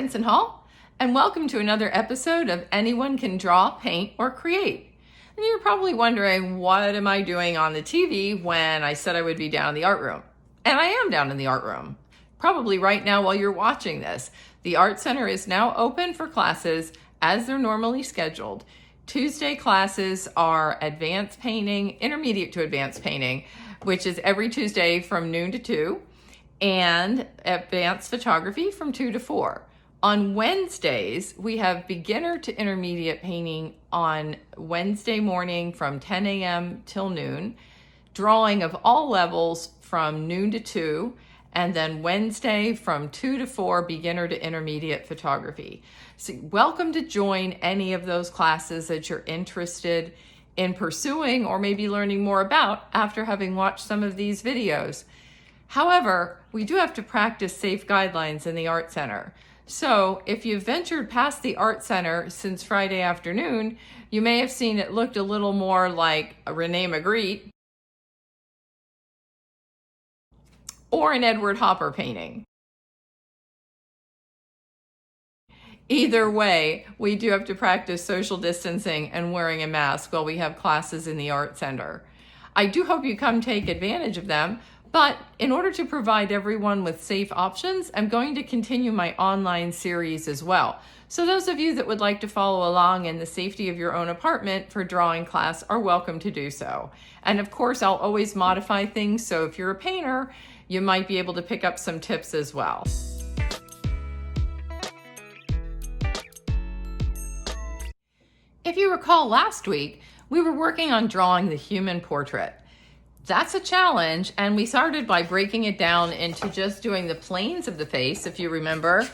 Vincent Hall, and welcome to another episode of Anyone Can Draw, Paint, or Create. And you're probably wondering, what am I doing on the TV when I said I would be down in the art room? And I am down in the art room, probably right now while you're watching this. The Art Center is now open for classes as they're normally scheduled. Tuesday classes are advanced painting, intermediate to advanced painting, which is every Tuesday from noon to 2. And advanced photography from 2 to 4. On Wednesdays, we have beginner to intermediate painting on Wednesday morning from 10 a.m. till noon, drawing of all levels from noon to 2, and then Wednesday from 2 to 4, beginner to intermediate photography. So welcome to join any of those classes that you're interested in pursuing or maybe learning more about after having watched some of these videos. However, we do have to practice safe guidelines in the Art Center. So if you've ventured past the Art Center since Friday afternoon, you may have seen it looked a little more like a Rene Magritte or an Edward Hopper painting. Either way, we do have to practice social distancing and wearing a mask while we have classes in the Art Center. I do hope you come take advantage of them. But in order to provide everyone with safe options, I'm going to continue my online series as well. So those of you that would like to follow along in the safety of your own apartment for drawing class are welcome to do so. And of course, I'll always modify things. So if you're a painter, you might be able to pick up some tips as well. If you recall last week, we were working on drawing the human portrait. That's a challenge, and we started by breaking it down into just doing the planes of the face. If you remember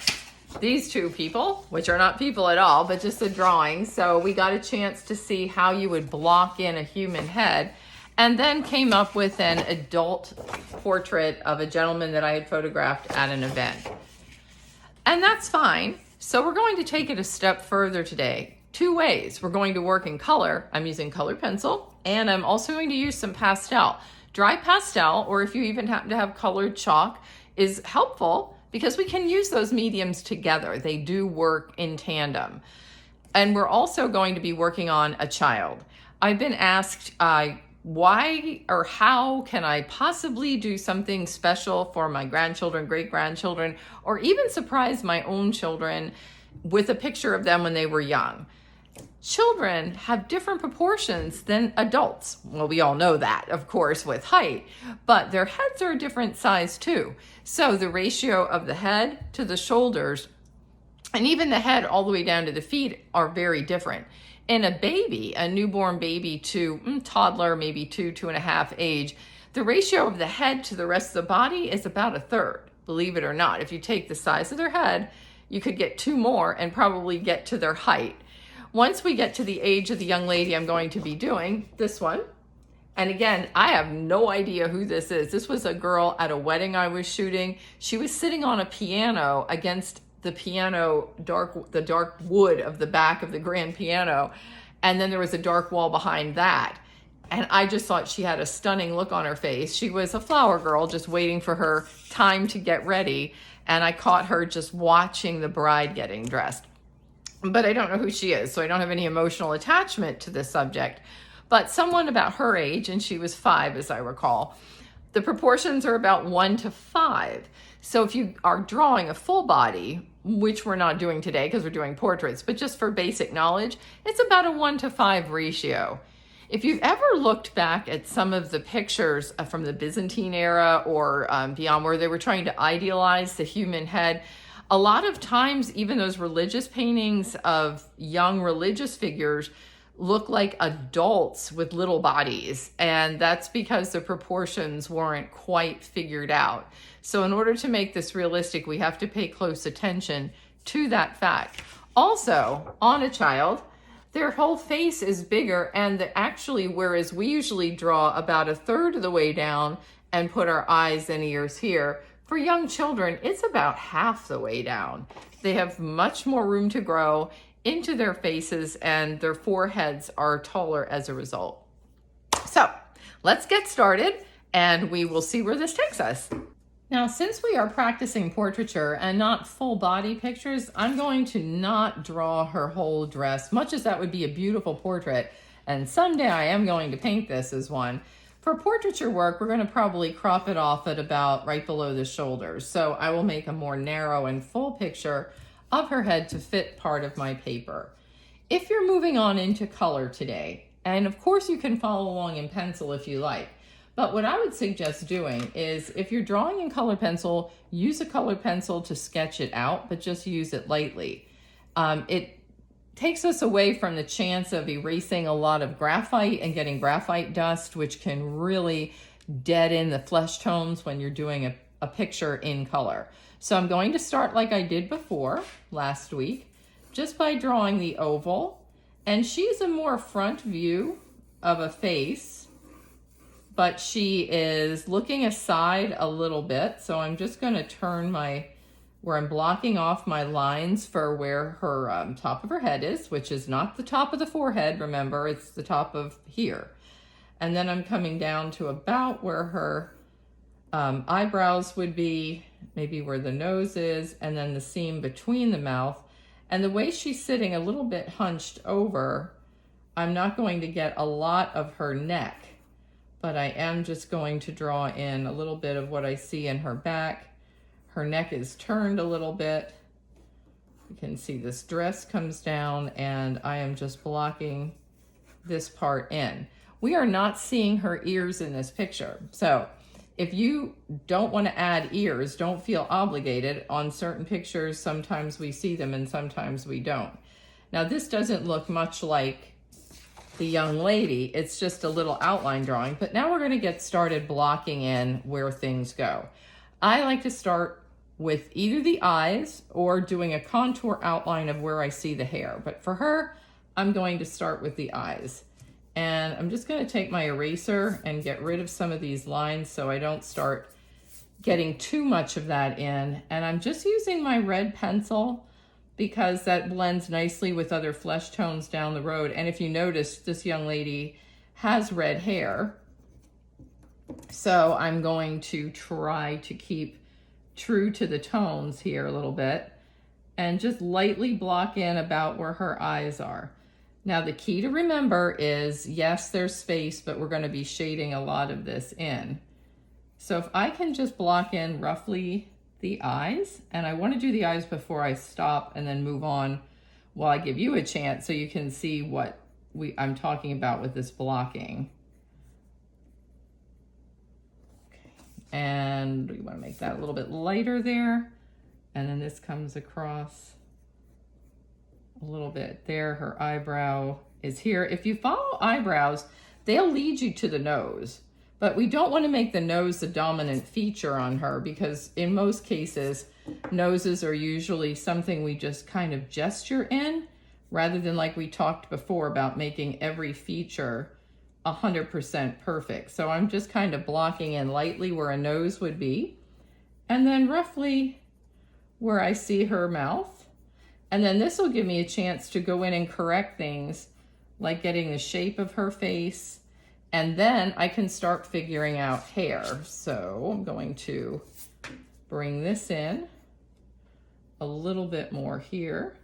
these two people, which are not people at all, but just a drawing. So we got a chance to see how you would block in a human head, and then came up with an adult portrait of a gentleman that I had photographed at an event. And that's fine. So we're going to take it a step further today. Two ways. We're going to work in color. I'm using colored pencil, and I'm also going to use some pastel. Dry pastel, or if you even happen to have colored chalk, is helpful because we can use those mediums together. They do work in tandem. And we're also going to be working on a child. I've been asked why or how can I possibly do something special for my grandchildren, great-grandchildren, or even surprise my own children with a picture of them when they were young. Children have different proportions than adults. Well, we all know that, of course, with height, but their heads are a different size too. So the ratio of the head to the shoulders, and even the head all the way down to the feet, are very different. In a baby, a newborn baby to toddler, maybe 2.5 age, the ratio of the head to the rest of the body is about a third, believe it or not. If you take the size of their head, you could get 2 more and probably get to their height. Once we get to the age of the young lady I'm going to be doing, this one, and again, I have no idea who this is. This was a girl at a wedding I was shooting. She was sitting on a piano against the piano, the dark wood of the back of the grand piano, and then there was a dark wall behind that. And I just thought she had a stunning look on her face. She was a flower girl just waiting for her time to get ready, and I caught her just watching the bride getting dressed. But I don't know who she is, so I don't have any emotional attachment to this subject. But someone about her age, and she was 5 as I recall, the proportions are about 1:5. So if you are drawing a full body, which we're not doing today because we're doing portraits, but just for basic knowledge, it's about a 1:5 ratio. If you've ever looked back at some of the pictures from the Byzantine era or beyond, where they were trying to idealize the human head, a lot of times, even those religious paintings of young religious figures look like adults with little bodies. And that's because the proportions weren't quite figured out. So in order to make this realistic, we have to pay close attention to that fact. Also, on a child, their whole face is bigger, and actually, whereas we usually draw about a third of the way down and put our eyes and ears here, for young children, it's about half the way down. They have much more room to grow into their faces, and their foreheads are taller as a result. So let's get started, and we will see where this takes us. Now, since we are practicing portraiture and not full body pictures, I'm going to not draw her whole dress, much as that would be a beautiful portrait. And someday I am going to paint this as one. For portraiture work, we're going to probably crop it off at about right below the shoulders. So I will make a more narrow and full picture of her head to fit part of my paper. If you're moving on into color today, and of course you can follow along in pencil if you like, but what I would suggest doing is if you're drawing in color pencil, use a colored pencil to sketch it out, but just use it lightly. It takes us away from the chance of erasing a lot of graphite and getting graphite dust, which can really deaden the flesh tones when you're doing a picture in color. So I'm going to start like I did before last week, just by drawing the oval. And she's a more front view of a face, but she is looking aside a little bit. So I'm just going to turn where I'm blocking off my lines for where her top of her head is, which is not the top of the forehead. Remember, it's the top of here. And then I'm coming down to about where her eyebrows would be, maybe where the nose is, and then the seam between the mouth. And the way she's sitting a little bit hunched over, I'm not going to get a lot of her neck, but I am just going to draw in a little bit of what I see in her back. Her neck is turned a little bit. You can see this dress comes down, and I am just blocking this part in. We are not seeing her ears in this picture. So if you don't want to add ears, don't feel obligated. On certain pictures, sometimes we see them and sometimes we don't. Now this doesn't look much like the young lady, it's just a little outline drawing, but now we're going to get started blocking in where things go. I like to start with either the eyes or doing a contour outline of where I see the hair, but for her, I'm going to start with the eyes. And I'm just going to take my eraser and get rid of some of these lines so I don't start getting too much of that in. And I'm just using my red pencil because that blends nicely with other flesh tones down the road. And if you notice, this young lady has red hair. So I'm going to try to keep true to the tones here a little bit and just lightly block in about where her eyes are. Now the key to remember is, yes, there's space, but we're going to be shading a lot of this in. So if I can just block in roughly the eyes, and I want to do the eyes before I stop and then move on while I give you a chance so you can see what I'm talking about with this blocking. Okay. And we want to make that a little bit lighter there. And then this comes across a little bit there. Her eyebrow is here. If you follow eyebrows, they'll lead you to the nose. But we don't want to make the nose the dominant feature on her because in most cases, noses are usually something we just kind of gesture in rather than like we talked before about making every feature 100% perfect. So I'm just kind of blocking in lightly where a nose would be and then roughly where I see her mouth. And then this will give me a chance to go in and correct things like getting the shape of her face. And then I can start figuring out hair. So I'm going to bring this in a little bit more here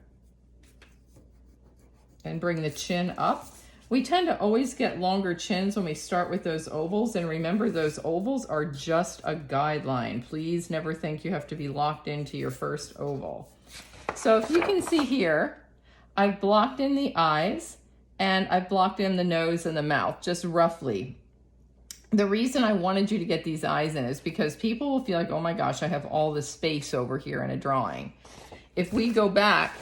and bring the chin up. We tend to always get longer chins when we start with those ovals. And remember, those ovals are just a guideline. Please never think you have to be locked into your first oval. So if you can see here, I've blocked in the eyes and I've blocked in the nose and the mouth, just roughly. The reason I wanted you to get these eyes in is because people will feel like, oh my gosh, I have all this space over here in a drawing. If we go back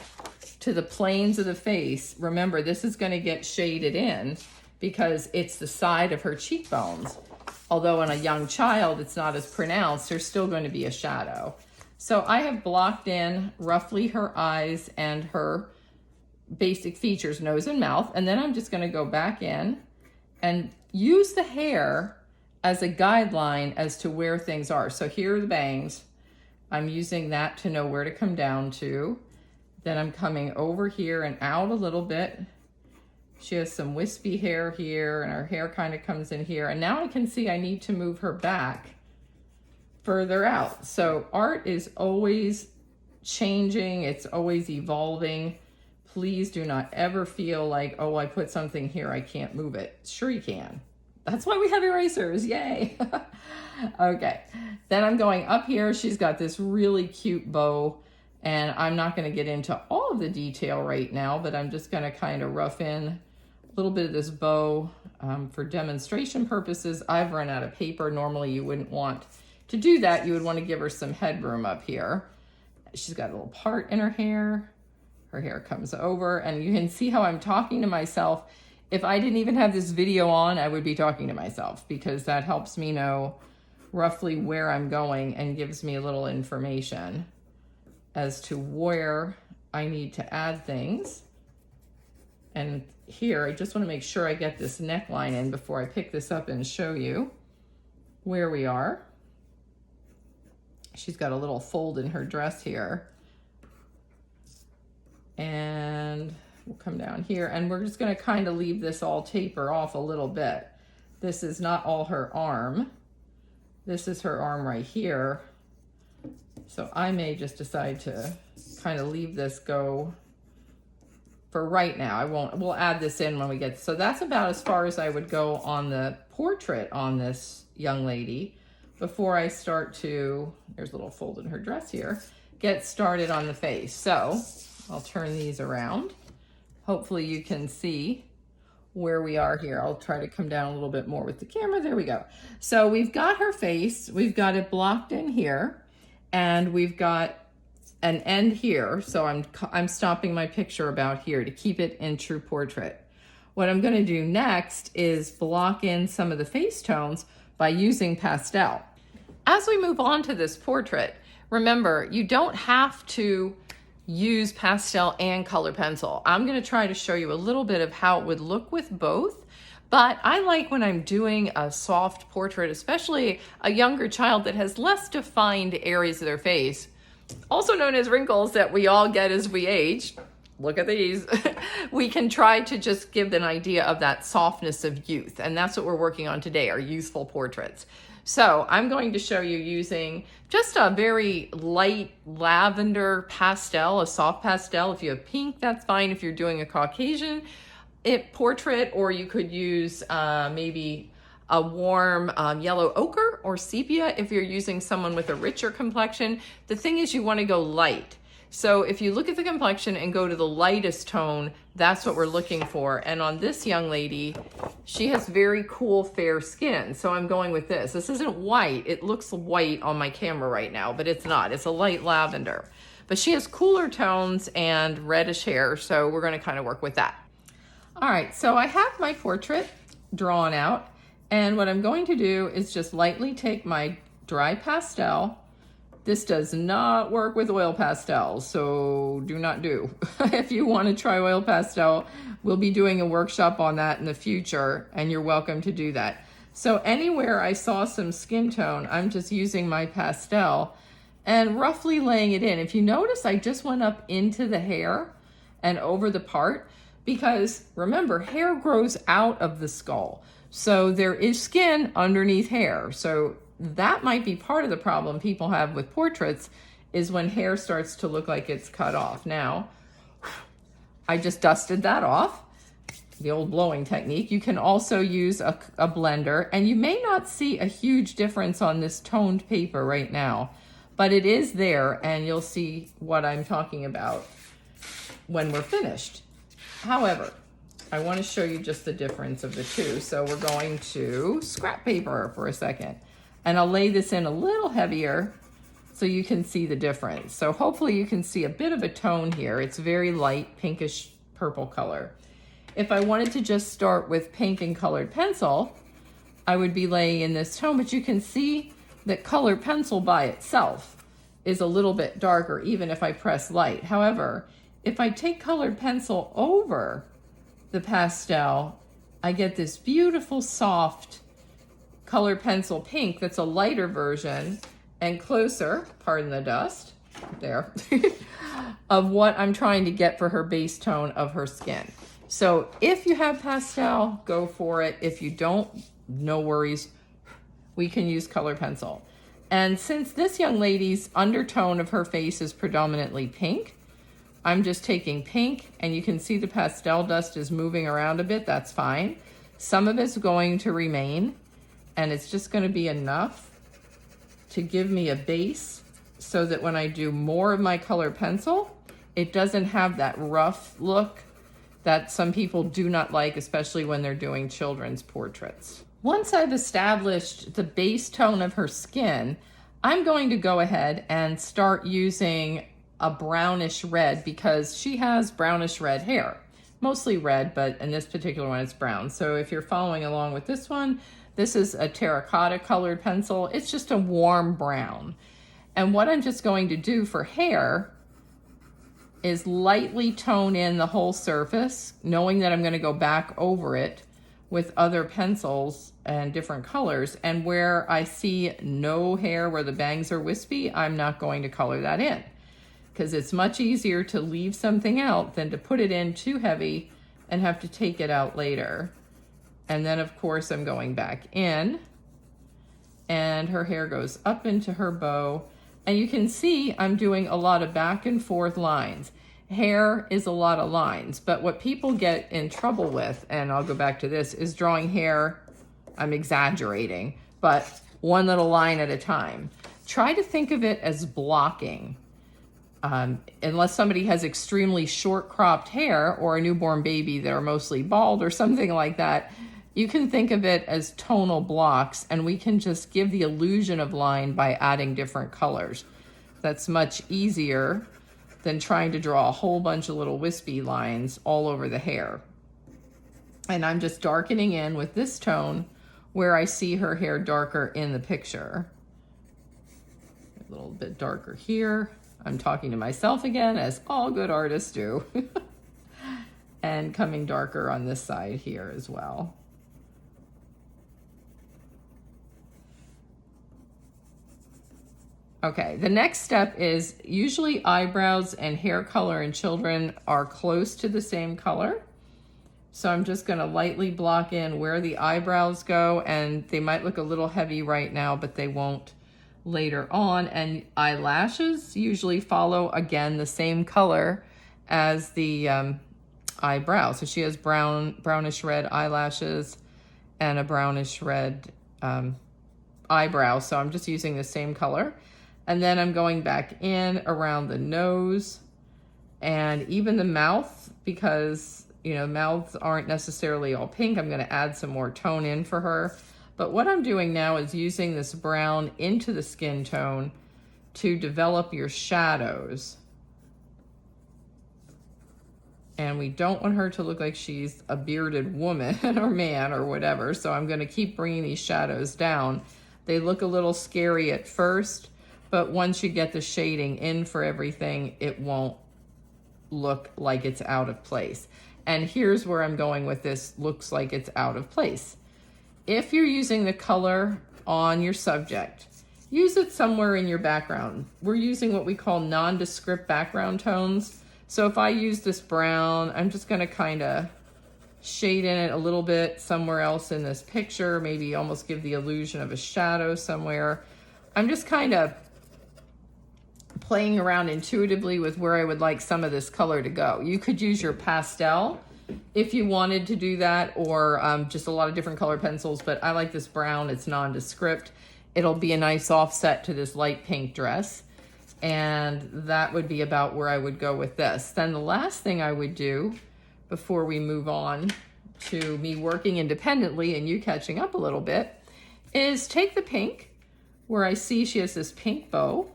to the planes of the face, remember this is going to get shaded in because it's the side of her cheekbones. Although in a young child, it's not as pronounced, there's still going to be a shadow. So I have blocked in roughly her eyes and her basic features, nose and mouth, and then I'm just going to go back in and use the hair as a guideline as to where things are. So here are the bangs. I'm using that to know where to come down to. Then I'm coming over here and out a little bit. She has some wispy hair here and her hair kind of comes in here. And now I can see I need to move her back further out. So art is always changing. It's always evolving. Please do not ever feel like, oh, I put something here, I can't move it. Sure you can. That's why we have erasers, yay. Okay, then I'm going up here. She's got this really cute bow, and I'm not gonna get into all of the detail right now, but I'm just gonna kind of rough in a little bit of this bow for demonstration purposes. I've run out of paper. Normally you wouldn't want to do that. You would want to give her some headroom up here. She's got a little part in her hair. Her hair comes over, and you can see how I'm talking to myself. If I didn't even have this video on, I would be talking to myself, because that helps me know roughly where I'm going and gives me a little information as to where I need to add things. And here, I just want to make sure I get this neckline in before I pick this up and show you where we are. She's got a little fold in her dress here. And we'll come down here, and we're just going to kind of leave this all taper off a little bit. This is not all her arm. This is her arm right here. So I may just decide to kind of leave this go for right now. I won't, we'll add this in when we get, so that's about as far as I would go on the portrait on this young lady before I start to, there's a little fold in her dress here, get started on the face. So I'll turn these around. Hopefully you can see where we are here. I'll try to come down a little bit more with the camera. There we go. So we've got her face, we've got it blocked in here, and we've got an end here. So I'm stopping my picture about here to keep it in true portrait. What I'm gonna do next is block in some of the face tones by using pastel. As we move on to this portrait, remember, you don't have to use pastel and color pencil. I'm gonna try to show you a little bit of how it would look with both, but I like when I'm doing a soft portrait, especially a younger child that has less defined areas of their face, also known as wrinkles that we all get as we age. Look at these. We can try to just give an idea of that softness of youth, and that's what we're working on today, our youthful portraits. So I'm going to show you using just a very light lavender pastel, a soft pastel. If you have pink, that's fine. If you're doing a Caucasian portrait, or you could use maybe a warm yellow ochre or sepia if you're using someone with a richer complexion. The thing is, you want to go light. So if you look at the complexion and go to the lightest tone, that's what we're looking for. And on this young lady, she has very cool fair skin. So I'm going with this. This isn't white. It looks white on my camera right now, but it's not. It's a light lavender. But she has cooler tones and reddish hair, so we're going to kind of work with that. All right, so I have my portrait drawn out, and what I'm going to do is just lightly take my dry pastel. This does not work with oil pastels, so do not do. If you want to try oil pastel, we'll be doing a workshop on that in the future, and you're welcome to do that. So anywhere I saw some skin tone, I'm just using my pastel and roughly laying it in. If you notice, I just went up into the hair and over the part, because remember, hair grows out of the skull. So there is skin underneath hair. So that might be part of the problem people have with portraits, is when hair starts to look like it's cut off. Now, I just dusted that off, the old blowing technique. You can also use a blender, and you may not see a huge difference on this toned paper right now, but it is there, and you'll see what I'm talking about when we're finished. However, I want to show you just the difference of the two. So we're going to scrap paper for a second. And I'll lay this in a little heavier so you can see the difference. So hopefully you can see a bit of a tone here. It's very light pinkish purple color. If I wanted to just start with pink and colored pencil, I would be laying in this tone, but you can see that colored pencil by itself is a little bit darker, even if I press light. However, if I take colored pencil over the pastel, I get this beautiful soft colored pencil pink that's a lighter version and closer, pardon the dust, there, of what I'm trying to get for her base tone of her skin. So if you have pastel, go for it. If you don't, no worries. We can use colored pencil. And since this young lady's undertone of her face is predominantly pink, I'm just taking pink, and you can see the pastel dust is moving around a bit. That's fine. Some of it's going to remain, and it's just going to be enough to give me a base so that when I do more of my color pencil, it doesn't have that rough look that some people do not like, especially when they're doing children's portraits. Once I've established the base tone of her skin, I'm going to go ahead and start using a brownish red because she has brownish red hair. Mostly red, but in this particular one it's brown. So if you're following along with this one, this is a terracotta colored pencil. It's just a warm brown. And what I'm just going to do for hair is lightly tone in the whole surface, knowing that I'm going to go back over it with other pencils and different colors. And where I see no hair, where the bangs are wispy, I'm not going to color that in, because it's much easier to leave something out than to put it in too heavy and have to take it out later. And then of course I'm going back in, and her hair goes up into her bow. And you can see I'm doing a lot of back and forth lines. Hair is a lot of lines, but what people get in trouble with, and I'll go back to this, is drawing hair, I'm exaggerating, but one little line at a time. Try to think of it as blocking. Unless somebody has extremely short cropped hair or a newborn baby that are mostly bald or something like that, you can think of it as tonal blocks, and we can just give the illusion of line by adding different colors. That's much easier than trying to draw a whole bunch of little wispy lines all over the hair. And I'm just darkening in with this tone where I see her hair darker in the picture. A little bit darker here. I'm talking to myself again, as all good artists do. And coming darker on this side here as well. Okay, the next step is usually eyebrows and hair color in children are close to the same color. So I'm just gonna lightly block in where the eyebrows go, and they might look a little heavy right now, but they won't later on. And eyelashes usually follow, again, the same color as the eyebrow. So she has brownish red eyelashes and a brownish red eyebrow. So I'm just using the same color. And then I'm going back in around the nose and even the mouth, because, you know, mouths aren't necessarily all pink. I'm going to add some more tone in for her. But what I'm doing now is using this brown into the skin tone to develop your shadows. And we don't want her to look like she's a bearded woman or man or whatever. So I'm going to keep bringing these shadows down. They look a little scary at first, but once you get the shading in for everything, it won't look like it's out of place. And here's where I'm going with this, looks like it's out of place. If you're using the color on your subject, use it somewhere in your background. We're using what we call nondescript background tones. So if I use this brown, I'm just gonna kind of shade in it a little bit somewhere else in this picture, maybe almost give the illusion of a shadow somewhere. I'm just kind of playing around intuitively with where I would like some of this color to go. You could use your pastel if you wanted to do that, or just a lot of different color pencils, but I like this brown, it's nondescript. It'll be a nice offset to this light pink dress. And that would be about where I would go with this. Then the last thing I would do before we move on to me working independently and you catching up a little bit is take the pink where I see she has this pink bow.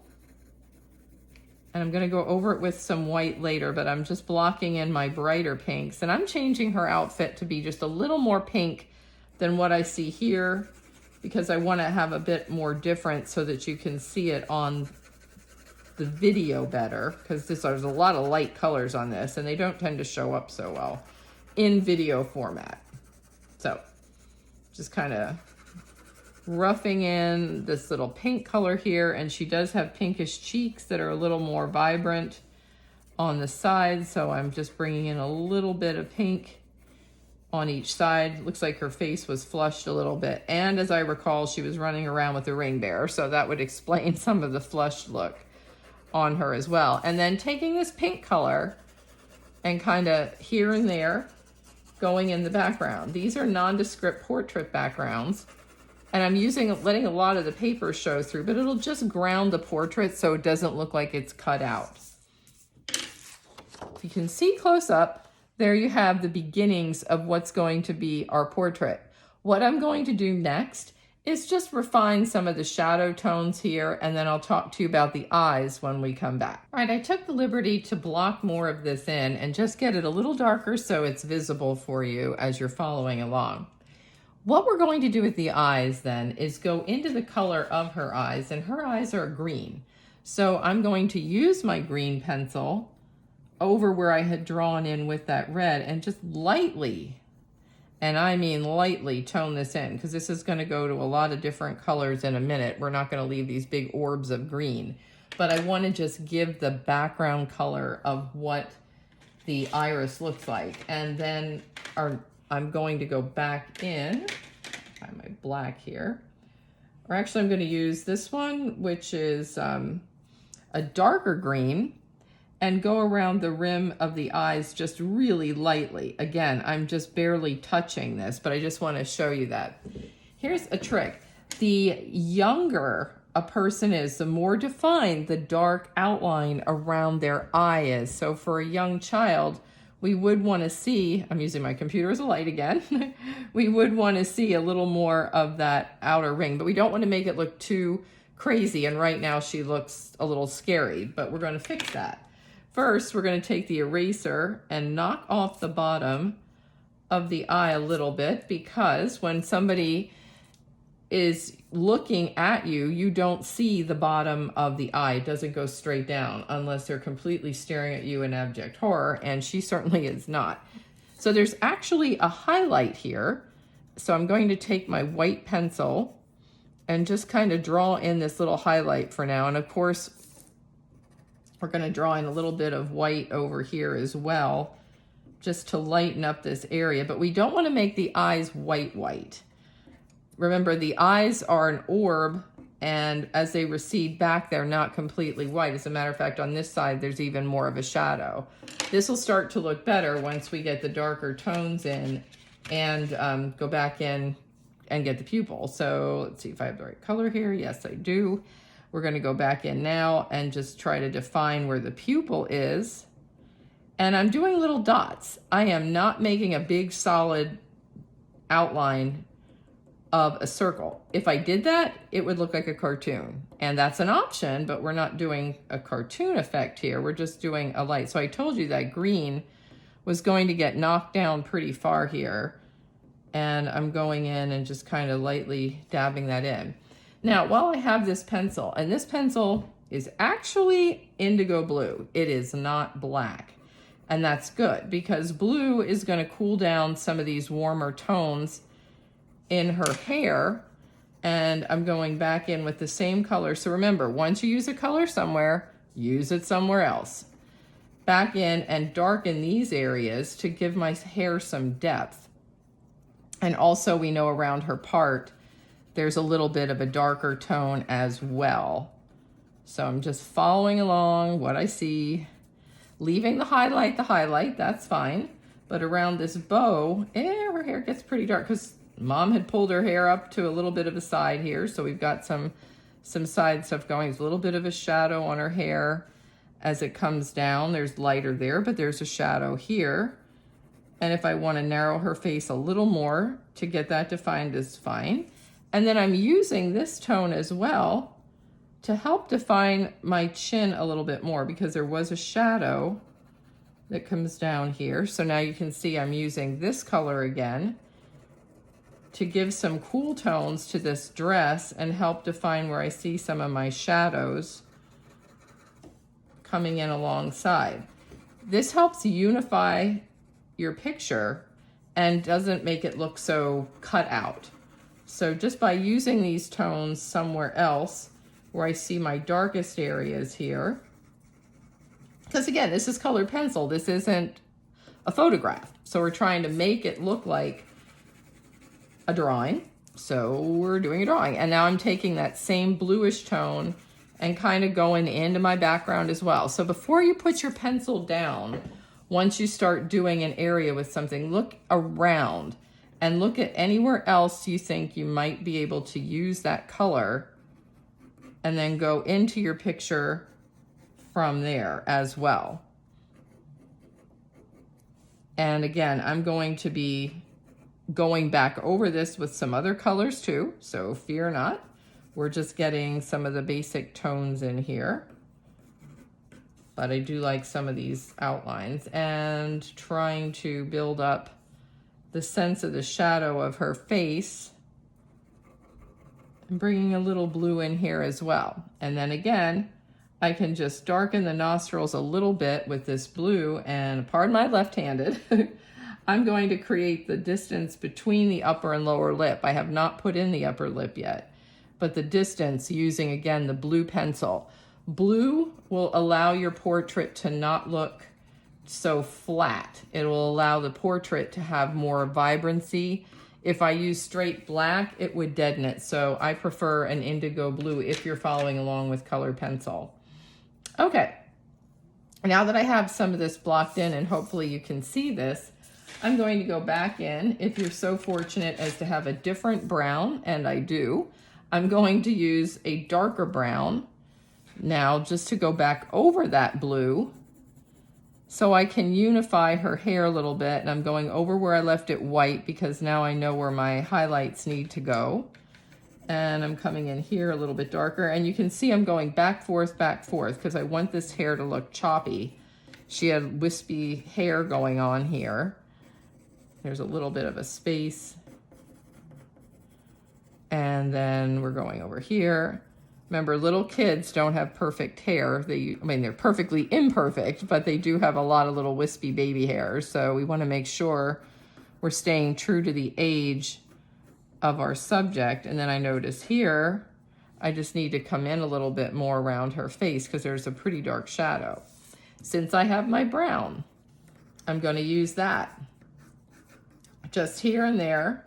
And I'm gonna go over it with some white later, but I'm just blocking in my brighter pinks. And I'm changing her outfit to be just a little more pink than what I see here, because I wanna have a bit more different so that you can see it on the video better, because there's a lot of light colors on this and they don't tend to show up so well in video format. So just kind of roughing in this little pink color here, and she does have pinkish cheeks that are a little more vibrant on the side, so I'm just bringing in a little bit of pink on each side. Looks like her face was flushed a little bit. And as I recall, she was running around with a ring bearer, so that would explain some of the flushed look on her as well. And then taking this pink color and kind of here and there going in the background. These are nondescript portrait backgrounds. And I'm letting a lot of the paper show through, but it'll just ground the portrait so it doesn't look like it's cut out. If you can see close up, there you have the beginnings of what's going to be our portrait. What I'm going to do next is just refine some of the shadow tones here, and then I'll talk to you about the eyes when we come back. All right, I took the liberty to block more of this in and just get it a little darker so it's visible for you as you're following along. What we're going to do with the eyes then is go into the color of her eyes, and her eyes are green. So I'm going to use my green pencil over where I had drawn in with that red and just lightly, and I mean lightly, tone this in, because this is going to go to a lot of different colors in a minute. We're not going to leave these big orbs of green, but I want to just give the background color of what the iris looks like. And then I'm going to go back in, find my black here, or actually I'm going to use this one, which is a darker green, and go around the rim of the eyes just really lightly. Again, I'm just barely touching this, but I just want to show you that. Here's a trick. The younger a person is, the more defined the dark outline around their eye is. So for a young child, we would want to see, I'm using my computer as a light again, we would want to see a little more of that outer ring, but we don't want to make it look too crazy. And right now she looks a little scary, but we're going to fix that. First, we're going to take the eraser and knock off the bottom of the eye a little bit, because when somebody is looking at you, you don't see the bottom of the eye. It doesn't go straight down unless they're completely staring at you in abject horror, and she certainly is not. So there's actually a highlight here. So I'm going to take my white pencil and just kind of draw in this little highlight for now. And of course, we're going to draw in a little bit of white over here as well, just to lighten up this area. But we don't want to make the eyes white. Remember, the eyes are an orb, and as they recede back, they're not completely white. As a matter of fact, on this side, there's even more of a shadow. This will start to look better once we get the darker tones in and go back in and get the pupil. So let's see if I have the right color here. Yes, I do. We're going to go back in now and just try to define where the pupil is. And I'm doing little dots. I am not making a big solid outline of a circle. If I did that, it would look like a cartoon. And that's an option, but we're not doing a cartoon effect here. We're just doing a light. So I told you that green was going to get knocked down pretty far here. And I'm going in and just kind of lightly dabbing that in. Now, while I have this pencil, and this pencil is actually indigo blue, it is not black. And that's good, because blue is going to cool down some of these warmer tones in her hair. And I'm going back in with the same color. So remember, once you use a color somewhere, use it somewhere else. Back in and darken these areas to give my hair some depth. And also, we know around her part, there's a little bit of a darker tone as well. So I'm just following along what I see, leaving the highlight, that's fine. But around this bow, her hair gets pretty dark because Mom had pulled her hair up to a little bit of a side here. So we've got some side stuff going. There's a little bit of a shadow on her hair as it comes down. There's lighter there, but there's a shadow here. And if I want to narrow her face a little more to get that defined, is fine. And then I'm using this tone as well to help define my chin a little bit more, because there was a shadow that comes down here. So now you can see I'm using this color again to give some cool tones to this dress and help define where I see some of my shadows coming in alongside. This helps unify your picture and doesn't make it look so cut out. So just by using these tones somewhere else where I see my darkest areas here, because again, this is colored pencil. This isn't a photograph. So we're trying to make it look like a drawing. So we're doing a drawing. And now I'm taking that same bluish tone and kind of going into my background as well. So before you put your pencil down, once you start doing an area with something, look around and look at anywhere else you think you might be able to use that color, and then go into your picture from there as well. And again, I'm going to be going back over this with some other colors too, so fear not. We're just getting some of the basic tones in here. But I do like some of these outlines, and trying to build up the sense of the shadow of her face, and bringing a little blue in here as well. And then again, I can just darken the nostrils a little bit with this blue, and pardon my left-handed, I'm going to create the distance between the upper and lower lip. I have not put in the upper lip yet, but the distance using, again, the blue pencil. Blue will allow your portrait to not look so flat. It will allow the portrait to have more vibrancy. If I use straight black, it would deaden it. So I prefer an indigo blue if you're following along with colored pencil. Okay, now that I have some of this blocked in, and hopefully you can see this, I'm going to go back in. If you're so fortunate as to have a different brown, and I do, I'm going to use a darker brown now just to go back over that blue so I can unify her hair a little bit. And I'm going over where I left it white because now I know where my highlights need to go. And I'm coming in here a little bit darker, and you can see I'm going back, forth, because I want this hair to look choppy. She had wispy hair going on here. There's a little bit of a space. And then we're going over here. Remember, little kids don't have perfect hair. They're perfectly imperfect, but they do have a lot of little wispy baby hairs. So we want to make sure we're staying true to the age of our subject. And then I notice here, I just need to come in a little bit more around her face because there's a pretty dark shadow. Since I have my brown, I'm going to use that just here and there,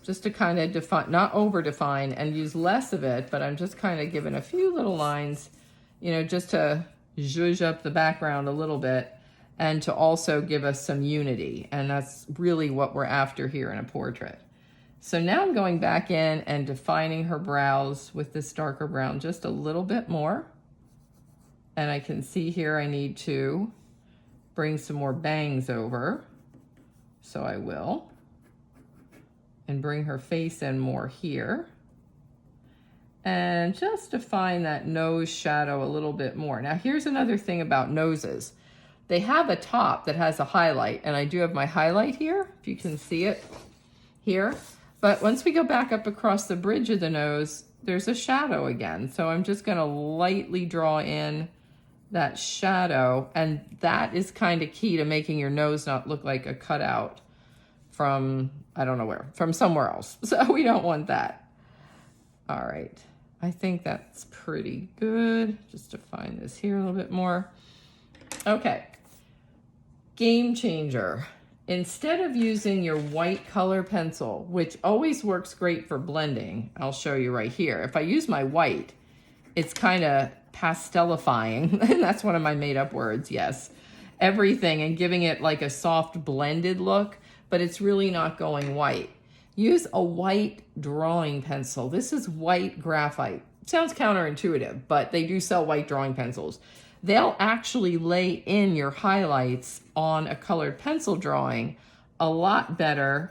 just to kind of define, not over define, and use less of it, but I'm just kind of giving a few little lines, you know, just to zhuzh up the background a little bit, and to also give us some unity. And that's really what we're after here in a portrait. So now I'm going back in and defining her brows with this darker brown just a little bit more. And I can see here I need to bring some more bangs over. So I will. And bring her face in more here. And just define that nose shadow a little bit more. Now here's another thing about noses. They have a top that has a highlight, and I do have my highlight here, if you can see it here. But once we go back up across the bridge of the nose, there's a shadow again. So I'm just gonna lightly draw in that shadow, and that is kind of key to making your nose not look like a cutout from, I don't know where, from somewhere else. So we don't want that. All right, I think that's pretty good. Just define this here a little bit more. Okay, game changer. Instead of using your white color pencil, which always works great for blending, I'll show you right here. If I use my white, it's kind of pastelifying, and that's one of my made up words, yes. Everything, and giving it like a soft blended look, but it's really not going white. Use a white drawing pencil. This is white graphite. Sounds counterintuitive, but they do sell white drawing pencils. They'll actually lay in your highlights on a colored pencil drawing a lot better.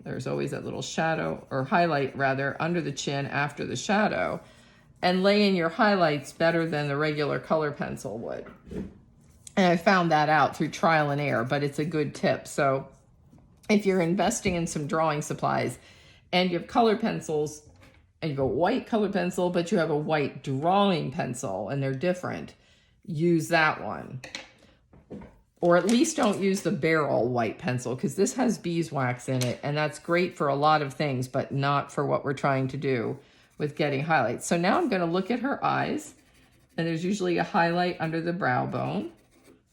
There's always that little shadow, or highlight rather, under the chin after the shadow, and lay in your highlights better than the regular color pencil would. And I found that out through trial and error, but it's a good tip. So if you're investing in some drawing supplies and you have colored pencils and you go white colored pencil, but you have a white drawing pencil and they're different, use that one. Or at least don't use the barrel white pencil, because this has beeswax in it, and that's great for a lot of things, but not for what we're trying to do with getting highlights. So now I'm going to look at her eyes, and there's usually a highlight under the brow bone.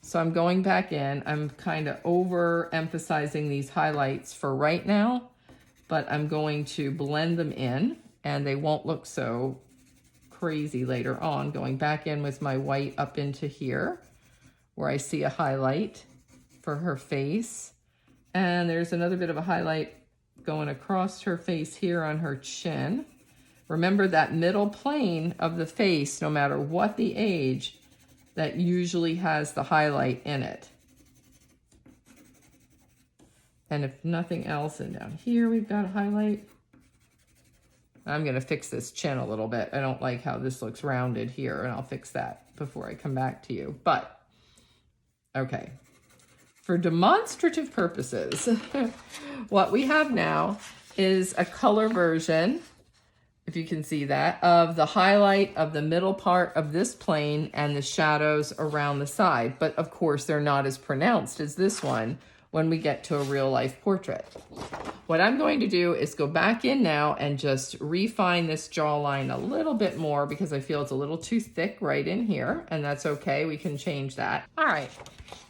So I'm going back in. I'm kind of overemphasizing these highlights for right now, but I'm going to blend them in and they won't look so crazy later on. Going back in with my white up into here where I see a highlight for her face. And there's another bit of a highlight going across her face here on her chin. Remember that middle plane of the face, no matter what the age, that usually has the highlight in it. And if nothing else, and down here we've got a highlight. I'm gonna fix this chin a little bit. I don't like how this looks rounded here, and I'll fix that before I come back to you. But, okay. For demonstrative purposes, what we have now is a color version, if you can see that, of the highlight of the middle part of this plane and the shadows around the side. But of course, they're not as pronounced as this one when we get to a real life portrait. What I'm going to do is go back in now and just refine this jawline a little bit more because I feel it's a little too thick right in here, and that's okay. We can change that. All right.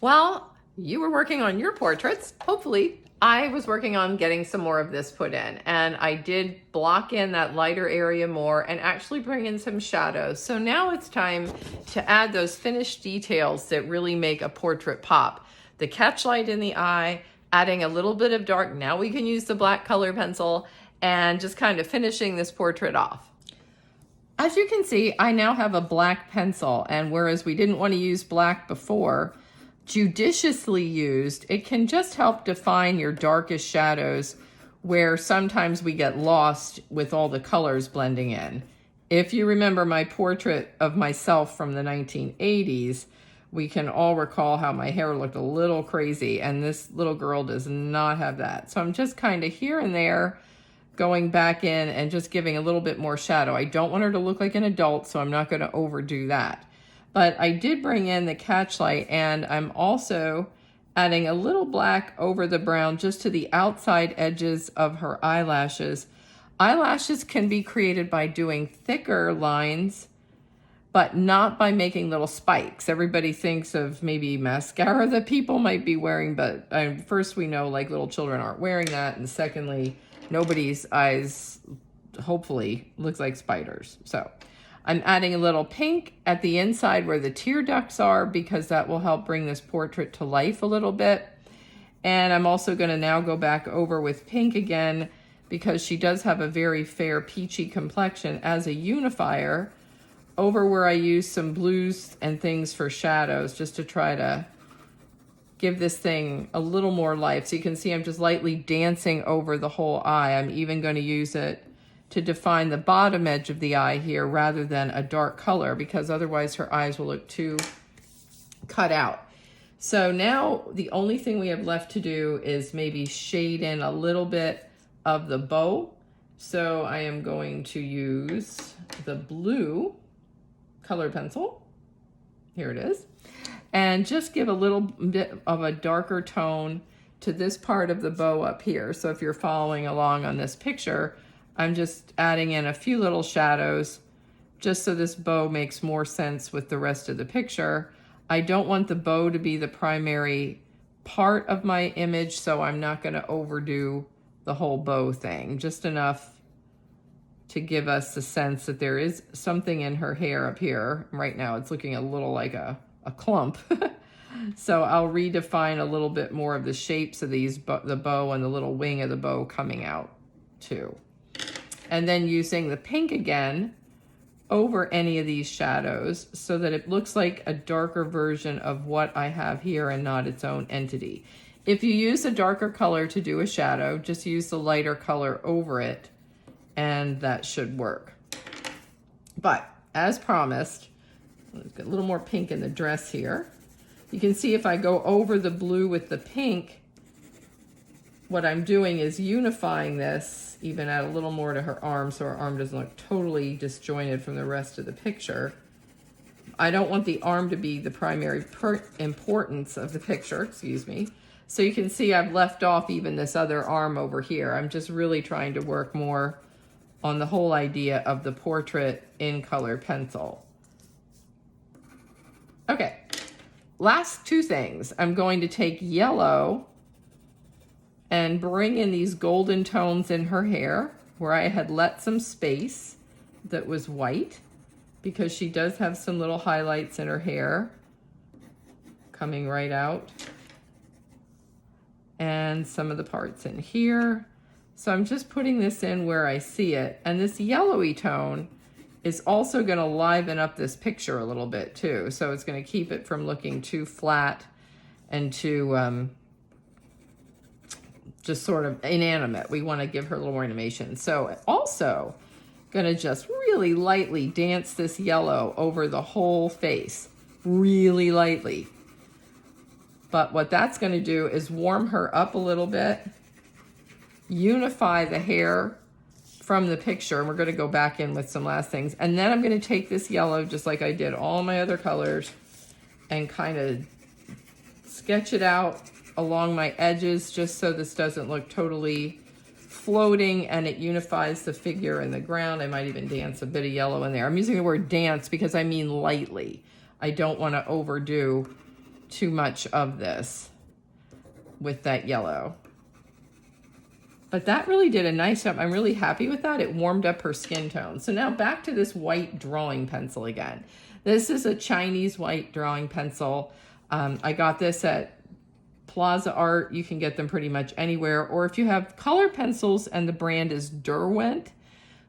Well, you were working on your portraits. Hopefully, I was working on getting some more of this put in, and I did block in that lighter area more and actually bring in some shadows. So now it's time to add those finished details that really make a portrait pop. The catch light in the eye, adding a little bit of dark. Now we can use the black color pencil and just kind of finishing this portrait off. As you can see, I now have a black pencil, and whereas we didn't want to use black before, judiciously used, it can just help define your darkest shadows where sometimes we get lost with all the colors blending in. If you remember my portrait of myself from the 1980s, we can all recall how my hair looked a little crazy, and this little girl does not have that. So I'm just kind of here and there going back in and just giving a little bit more shadow. I don't want her to look like an adult, so I'm not going to overdo that. But I did bring in the catch light, and I'm also adding a little black over the brown just to the outside edges of her eyelashes. Eyelashes can be created by doing thicker lines, but not by making little spikes. Everybody thinks of maybe mascara that people might be wearing, but first we know like little children aren't wearing that, and secondly, nobody's eyes hopefully looks like spiders. So I'm adding a little pink at the inside where the tear ducts are because that will help bring this portrait to life a little bit. And I'm also going to now go back over with pink again because she does have a very fair peachy complexion as a unifier over where I use some blues and things for shadows just to try to give this thing a little more life. So you can see I'm just lightly dancing over the whole eye. I'm even going to use it to define the bottom edge of the eye here rather than a dark color because otherwise her eyes will look too cut out. So now the only thing we have left to do is maybe shade in a little bit of the bow. So I am going to use the blue color pencil. Here it is. And just give a little bit of a darker tone to this part of the bow up here. So if you're following along on this picture, I'm just adding in a few little shadows just so this bow makes more sense with the rest of the picture. I don't want the bow to be the primary part of my image, so I'm not going to overdo the whole bow thing. Just enough to give us the sense that there is something in her hair up here. Right now it's looking a little like a clump. So I'll redefine a little bit more of the shapes of these, the bow and the little wing of the bow coming out too. And then using the pink again over any of these shadows so that it looks like a darker version of what I have here and not its own entity. If you use a darker color to do a shadow, just use the lighter color over it and that should work. But as promised, let's get a little more pink in the dress here. You can see if I go over the blue with the pink, what I'm doing is unifying this, even add a little more to her arm so her arm doesn't look totally disjointed from the rest of the picture. I don't want the arm to be the primary importance of the picture, excuse me. So you can see I've left off even this other arm over here. I'm just really trying to work more on the whole idea of the portrait in color pencil. Okay, last two things, I'm going to take yellow and bring in these golden tones in her hair where I had let some space that was white, because she does have some little highlights in her hair coming right out, and some of the parts in here. So I'm just putting this in where I see it. And this yellowy tone is also going to liven up this picture a little bit too. So it's going to keep it from looking too flat and too just sort of inanimate. We want to give her a little more animation. So also going to just really lightly dance this yellow over the whole face, really lightly. But what that's going to do is warm her up a little bit, unify the hair from the picture, and we're going to go back in with some last things. And then I'm going to take this yellow, just like I did all my other colors, and kind of sketch it out along my edges, just so this doesn't look totally floating, and it unifies the figure and the ground. I might even dance a bit of yellow in there. I'm using the word dance because I mean lightly. I don't want to overdo too much of this with that yellow. But that really did a nice job. I'm really happy with that. It warmed up her skin tone. So now back to this white drawing pencil again. This is a Chinese white drawing pencil. I got this at Plaza Art. You can get them pretty much anywhere. Or if you have color pencils and the brand is Derwent,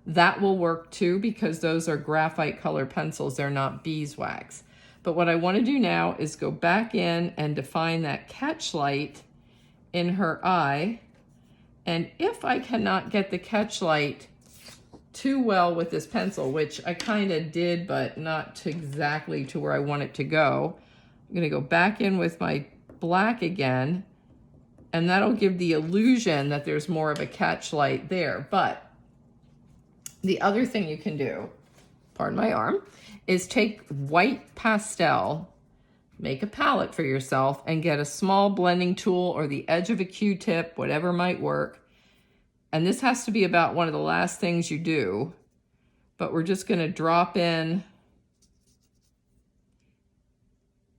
that will work too, because those are graphite color pencils. They're not beeswax. But what I want to do now is go back in and define that catch light in her eye. And if I cannot get the catch light too well with this pencil, which I kind of did, but not exactly to where I want it to go, I'm going to go back in with my black again, and that'll give the illusion that there's more of a catch light there. But the other thing you can do, pardon my arm, is take white pastel, make a palette for yourself, and get a small blending tool or the edge of a Q-tip, whatever might work. And this has to be about one of the last things you do, but we're just going to drop in,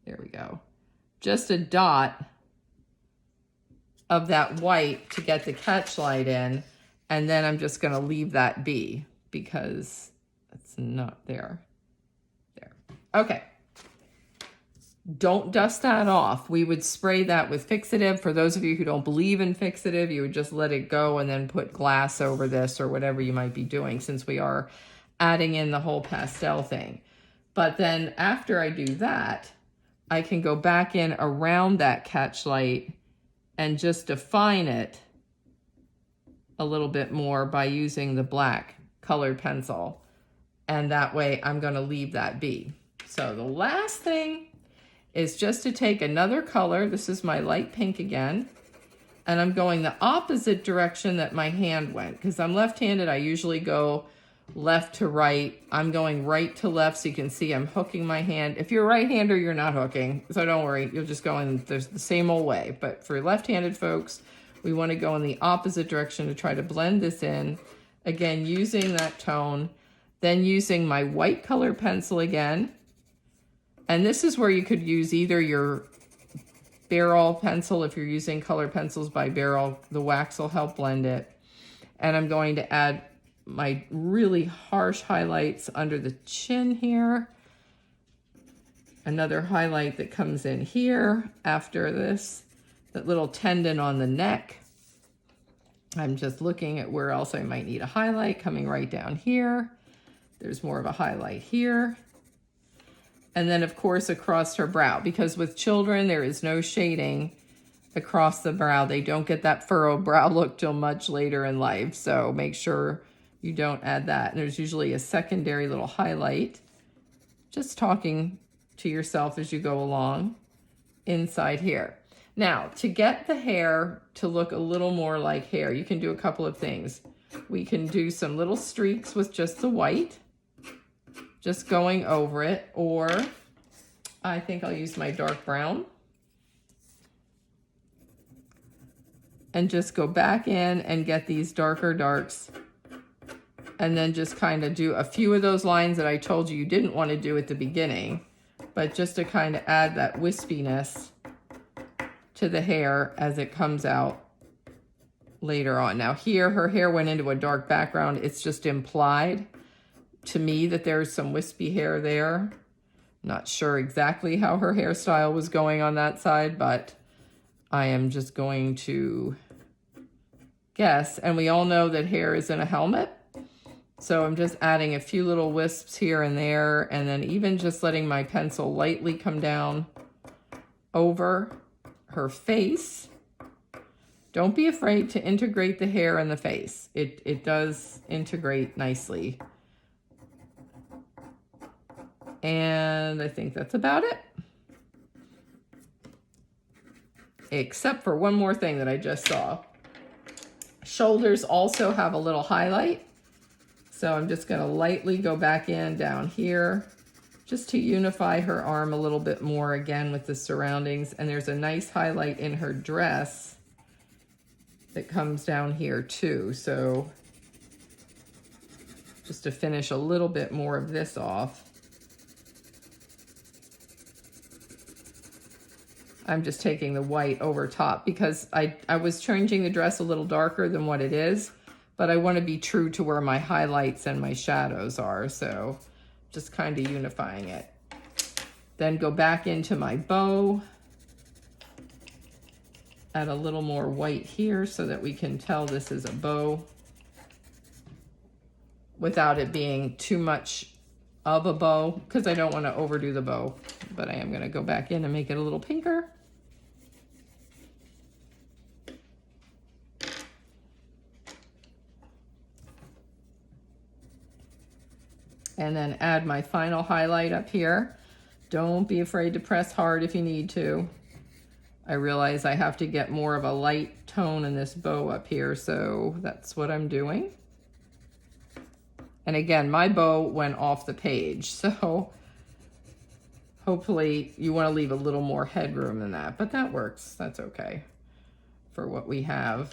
there we go, just a dot of that white to get the catch light in, and then I'm just going to leave that be because it's not there. There. Okay. Don't dust that off. We would spray that with fixative. For those of you who don't believe in fixative, you would just let it go and then put glass over this or whatever you might be doing, since we are adding in the whole pastel thing. But then after I do that, I can go back in around that catch light and just define it a little bit more by using the black colored pencil. And that way I'm going to leave that be. So the last thing is just to take another color. This is my light pink again. And I'm going the opposite direction that my hand went. Because I'm left-handed, I usually go left to right. I'm going right to left, so you can see I'm hooking my hand. If you're a right-hander, you're not hooking. So don't worry, you'll just go in the same old way. But for left-handed folks, we want to go in the opposite direction to try to blend this in. Again, using that tone. Then using my white color pencil again. And this is where you could use either your Barrel pencil. If you're using color pencils by Barrel, the wax will help blend it. And I'm going to add my really harsh highlights under the chin here. Another highlight that comes in here after this, that little tendon on the neck. I'm just looking at where else I might need a highlight, coming right down here. There's more of a highlight here. And then, of course, across her brow, because with children, there is no shading across the brow. They don't get that furrowed brow look till much later in life. So make sure you don't add that. And there's usually a secondary little highlight, just talking to yourself as you go along inside here. Now, to get the hair to look a little more like hair, you can do a couple of things. We can do some little streaks with just the white, just going over it, or I think I'll use my dark brown and just go back in and get these darker darks, and then just kind of do a few of those lines that I told you you didn't want to do at the beginning, but just to kind of add that wispiness to the hair as it comes out later on. Now here, her hair went into a dark background. It's just implied to me that there's some wispy hair there. Not sure exactly how her hairstyle was going on that side, but I am just going to guess. And we all know that hair is in a helmet. So I'm just adding a few little wisps here and there, and then even just letting my pencil lightly come down over her face. Don't be afraid to integrate the hair and the face. It does integrate nicely. And I think that's about it. Except for one more thing that I just saw. Shoulders also have a little highlight. So I'm just going to lightly go back in down here just to unify her arm a little bit more again with the surroundings. And there's a nice highlight in her dress that comes down here too. So just to finish a little bit more of this off. I'm just taking the white over top because I was changing the dress a little darker than what it is, but I want to be true to where my highlights and my shadows are. So just kind of unifying it. Then go back into my bow. Add a little more white here so that we can tell this is a bow without it being too much of a bow, because I don't want to overdo the bow, but I am going to go back in and make it a little pinker. And then add my final highlight up here. Don't be afraid to press hard if you need to. I realize I have to get more of a light tone in this bow up here, so that's what I'm doing. And again, my bow went off the page, so hopefully you want to leave a little more headroom than that, but that works. That's okay for what we have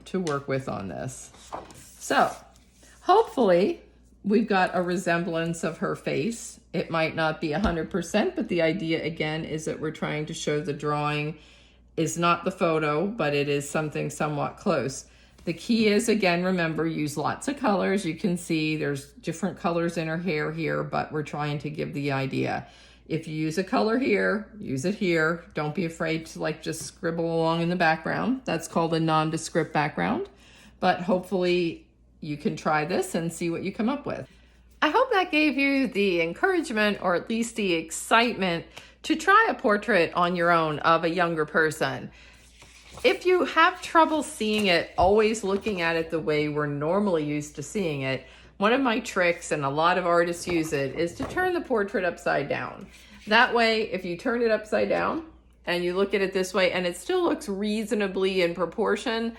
to work with on this. So hopefully we've got a resemblance of her face. It might not be 100%, but the idea again is that we're trying to show the drawing is not the photo, but it is something somewhat close. The key is, again, remember, use lots of colors. You can see there's different colors in her hair here, but we're trying to give the idea. If you use a color here, use it here. Don't be afraid to like just scribble along in the background. That's called a nondescript background, but hopefully you can try this and see what you come up with. I hope that gave you the encouragement, or at least the excitement, to try a portrait on your own of a younger person. If you have trouble seeing it, always looking at it the way we're normally used to seeing it, one of my tricks, and a lot of artists use it, is to turn the portrait upside down. That way, if you turn it upside down and you look at it this way and it still looks reasonably in proportion,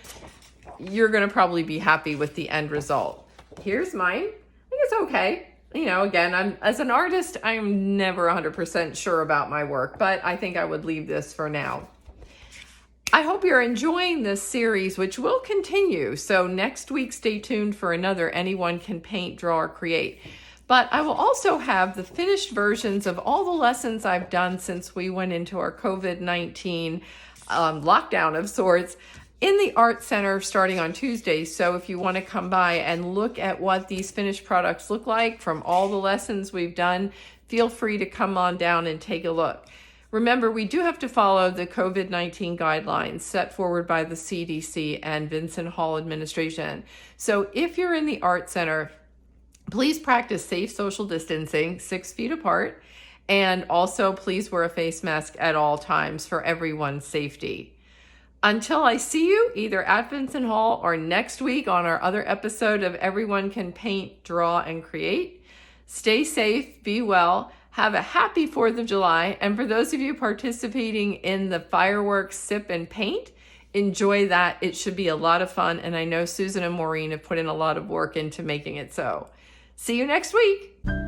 you're going to probably be happy with the end result. Here's mine. I think it's okay. You know, again, as an artist, I'm never 100% sure about my work, but I think I would leave this for now. I hope you're enjoying this series, which will continue. So next week, stay tuned for another Anyone Can Paint, Draw, or Create. But I will also have the finished versions of all the lessons I've done since we went into our COVID-19 lockdown of sorts in the Art Center starting on Tuesday. So if you want to come by and look at what these finished products look like from all the lessons we've done, feel free to come on down and take a look. Remember, we do have to follow the COVID-19 guidelines set forward by the CDC and Vincent Hall administration. So if you're in the Art Center, please practice safe social distancing, 6 feet apart, and also please wear a face mask at all times for everyone's safety. Until I see you either at Vincent Hall or next week on our other episode of Everyone Can Paint, Draw, and Create, stay safe, be well, have a happy 4th of July, and for those of you participating in the fireworks sip and paint, enjoy that. It should be a lot of fun, and I know Susan and Maureen have put in a lot of work into making it so. See you next week.